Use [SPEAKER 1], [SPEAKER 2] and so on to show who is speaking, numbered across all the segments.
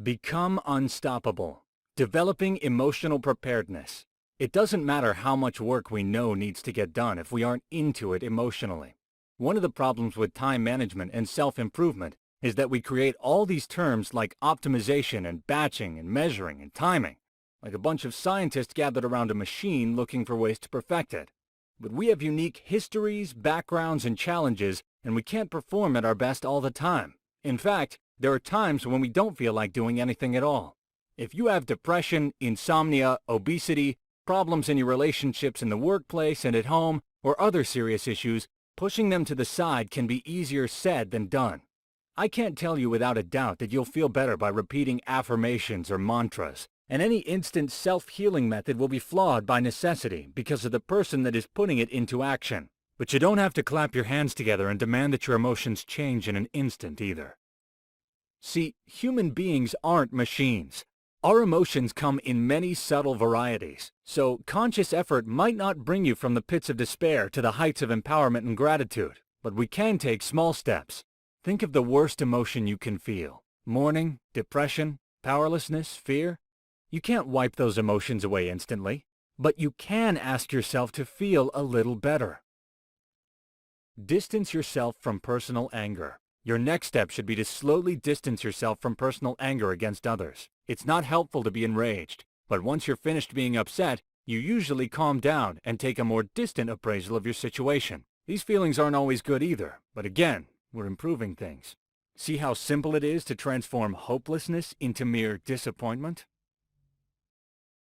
[SPEAKER 1] Become unstoppable. Developing emotional preparedness. It doesn't matter how much work we know needs to get done if we aren't into it emotionally. One of the problems with time management and self-improvement is that we create all these terms like optimization and batching and measuring and timing, like a bunch of scientists gathered around a machine looking for ways to perfect it. But we have unique histories, backgrounds, and challenges, and we can't perform at our best all the time. In fact, there are times when we don't feel like doing anything at all. If you have depression, insomnia, obesity, problems in your relationships in the workplace and at home, or other serious issues, pushing them to the side can be easier said than done. I can't tell you without a doubt that you'll feel better by repeating affirmations or mantras, and any instant self-healing method will be flawed by necessity because of the person that is putting it into action. But you don't have to clap your hands together and demand that your emotions change in an instant either. See, human beings aren't machines. Our emotions come in many subtle varieties, so conscious effort might not bring you from the pits of despair to the heights of empowerment and gratitude, but we can take small steps. Think of the worst emotion you can feel. Mourning, depression, powerlessness, fear. You can't wipe those emotions away instantly, but you can ask yourself to feel a little better. Distance yourself from personal anger. Your next step should be to slowly distance yourself from personal anger against others. It's not helpful to be enraged, but once you're finished being upset, you usually calm down and take a more distant appraisal of your situation. These feelings aren't always good either, but again, we're improving things. See how simple it is to transform hopelessness into mere disappointment?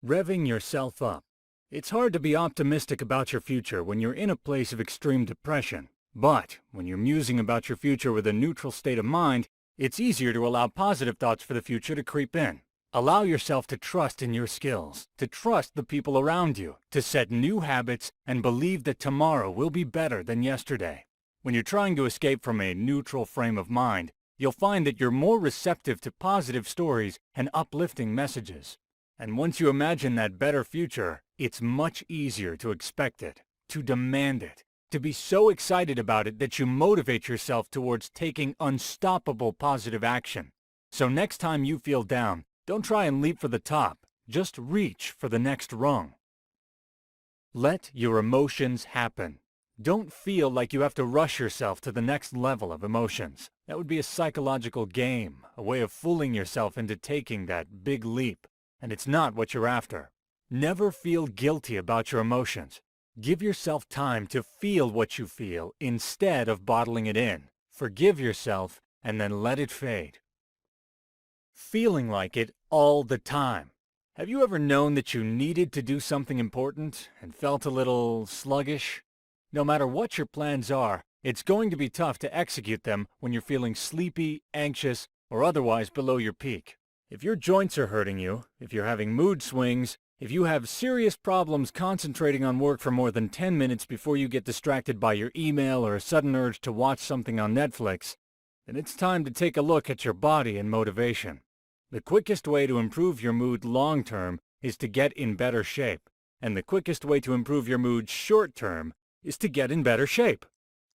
[SPEAKER 1] Revving yourself up. It's hard to be optimistic about your future when you're in a place of extreme depression. But when you're musing about your future with a neutral state of mind, it's easier to allow positive thoughts for the future to creep in. Allow yourself to trust in your skills, to trust the people around you, to set new habits and believe that tomorrow will be better than yesterday. When you're trying to escape from a neutral frame of mind, you'll find that you're more receptive to positive stories and uplifting messages. And once you imagine that better future, it's much easier to expect it, to demand it, to be so excited about it that you motivate yourself towards taking unstoppable positive action. So next time you feel down, don't try and leap for the top. Just reach for the next rung. Let your emotions happen. Don't feel like you have to rush yourself to the next level of emotions. That would be a psychological game, a way of fooling yourself into taking that big leap. And it's not what you're after. Never feel guilty about your emotions. Give yourself time to feel what you feel instead of bottling it in. Forgive yourself and then let it fade. Feeling like it all the time. Have you ever known that you needed to do something important and felt a little sluggish? No matter what your plans are, it's going to be tough to execute them when you're feeling sleepy, anxious, or otherwise below your peak. If your joints are hurting you, if you're having mood swings, if you have serious problems concentrating on work for more than 10 minutes before you get distracted by your email or a sudden urge to watch something on Netflix, then it's time to take a look at your body and motivation. The quickest way to improve your mood long-term is to get in better shape, and the quickest way to improve your mood short-term is to get in better shape.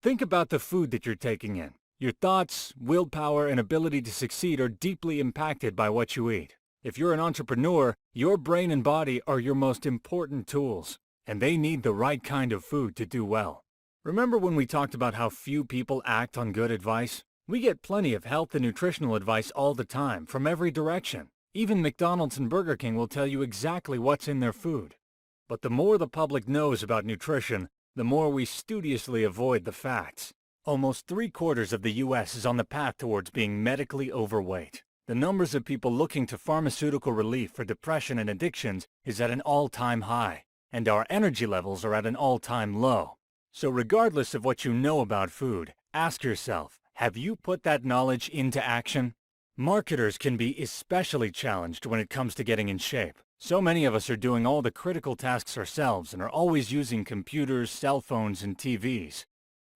[SPEAKER 1] Think about the food that you're taking in. Your thoughts, willpower, and ability to succeed are deeply impacted by what you eat. If you're an entrepreneur, your brain and body are your most important tools, and they need the right kind of food to do well. Remember when we talked about how few people act on good advice? We get plenty of health and nutritional advice all the time, from every direction. Even McDonald's and Burger King will tell you exactly what's in their food. But the more the public knows about nutrition, the more we studiously avoid the facts. Almost 3/4 of the U.S. is on the path towards being medically overweight. The numbers of people looking to pharmaceutical relief for depression and addictions is at an all-time high, and our energy levels are at an all-time low. So regardless of what you know about food, ask yourself, have you put that knowledge into action? Marketers can be especially challenged when it comes to getting in shape. So many of us are doing all the critical tasks ourselves and are always using computers, cell phones, and TVs.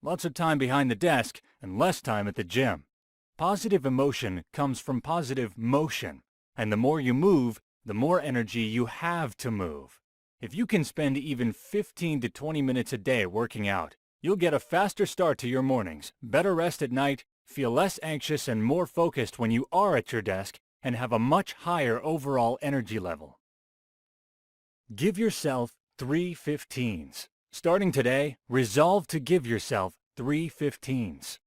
[SPEAKER 1] Lots of time behind the desk and less time at the gym. Positive emotion comes from positive motion, and the more you move, the more energy you have to move. If you can spend even 15 to 20 minutes a day working out, you'll get a faster start to your mornings, better rest at night, feel less anxious and more focused when you are at your desk, and have a much higher overall energy level. Give yourself 3 15s. Starting today, resolve to give yourself 3 15s.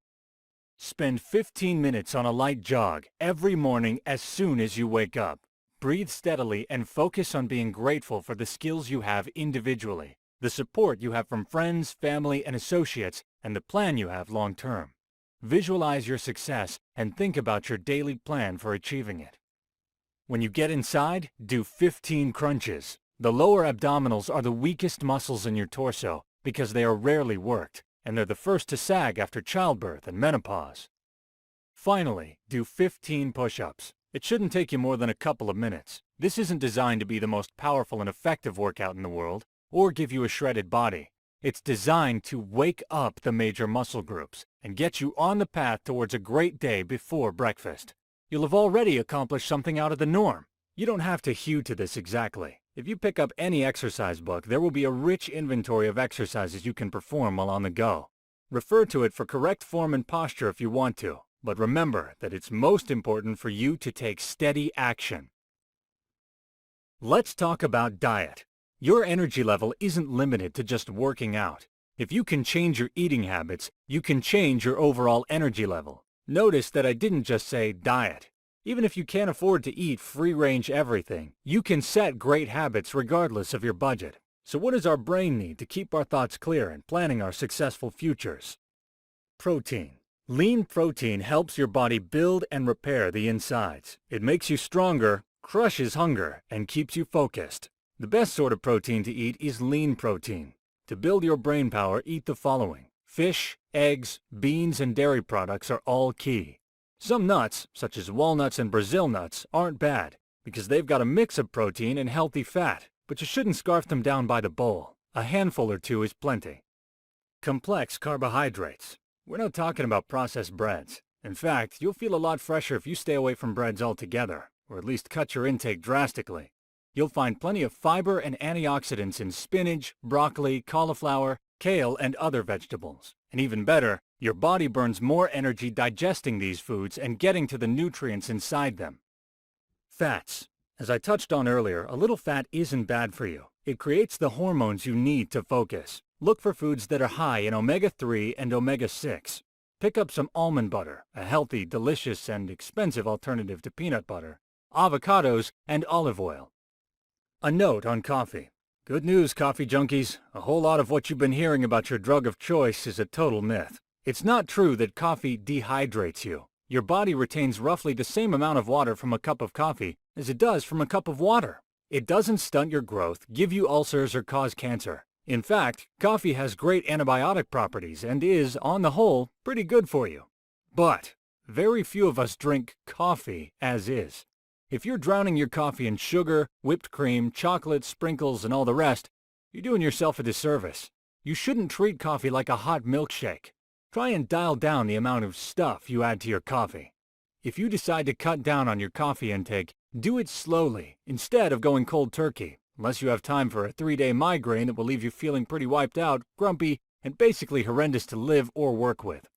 [SPEAKER 1] Spend 15 minutes on a light jog every morning as soon as you wake up. Breathe steadily and focus on being grateful for the skills you have individually, the support you have from friends, family, and associates, and the plan you have long-term. Visualize your success and think about your daily plan for achieving it. When you get inside, do 15 crunches. The lower abdominals are the weakest muscles in your torso because they are rarely worked, and they're the first to sag after childbirth and menopause. Finally, do 15 push-ups. It shouldn't take you more than a couple of minutes. This isn't designed to be the most powerful and effective workout in the world, or give you a shredded body. It's designed to wake up the major muscle groups and get you on the path towards a great day before breakfast. You'll have already accomplished something out of the norm. You don't have to hew to this exactly. If you pick up any exercise book, there will be a rich inventory of exercises you can perform while on the go. Refer to it for correct form and posture if you want to, but remember that it's most important for you to take steady action. Let's talk about diet. Your energy level isn't limited to just working out. If you can change your eating habits, you can change your overall energy level. Notice that I didn't just say diet. Even if you can't afford to eat free-range everything, you can set great habits regardless of your budget. So what does our brain need to keep our thoughts clear and planning our successful futures? Protein. Lean protein helps your body build and repair the insides. It makes you stronger, crushes hunger, and keeps you focused. The best sort of protein to eat is lean protein. To build your brain power, eat the following. Fish, eggs, beans, and dairy products are all key. Some nuts, such as walnuts and Brazil nuts, aren't bad because they've got a mix of protein and healthy fat, but you shouldn't scarf them down by the bowl. A handful or two is plenty. Complex carbohydrates. We're not talking about processed breads. In fact, you'll feel a lot fresher if you stay away from breads altogether, or at least cut your intake drastically. You'll find plenty of fiber and antioxidants in spinach, broccoli, cauliflower, kale, and other vegetables. And even better, your body burns more energy digesting these foods and getting to the nutrients inside them. Fats. As I touched on earlier, a little fat isn't bad for you. It creates the hormones you need to focus. Look for foods that are high in omega-3 and omega-6. Pick up some almond butter, a healthy, delicious, and expensive alternative to peanut butter, avocados, and olive oil. A note on coffee. Good news, coffee junkies. A whole lot of what you've been hearing about your drug of choice is a total myth. It's not true that coffee dehydrates you. Your body retains roughly the same amount of water from a cup of coffee as it does from a cup of water. It doesn't stunt your growth, give you ulcers, or cause cancer. In fact, coffee has great antibiotic properties and is, on the whole, pretty good for you. But very few of us drink coffee as is. If you're drowning your coffee in sugar, whipped cream, chocolate, sprinkles, and all the rest, you're doing yourself a disservice. You shouldn't treat coffee like a hot milkshake. Try and dial down the amount of stuff you add to your coffee. If you decide to cut down on your coffee intake, do it slowly instead of going cold turkey, unless you have time for a 3-day migraine that will leave you feeling pretty wiped out, grumpy, and basically horrendous to live or work with.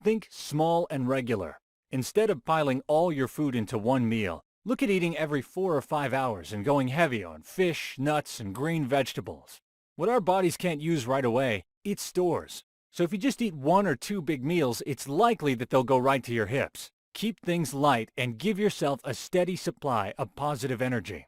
[SPEAKER 1] Think small and regular. Instead of piling all your food into one meal, look at eating every 4 or 5 hours and going heavy on fish, nuts, and green vegetables. What our bodies can't use right away, it stores. So if you just eat 1 or 2 big meals, it's likely that they'll go right to your hips. Keep things light and give yourself a steady supply of positive energy.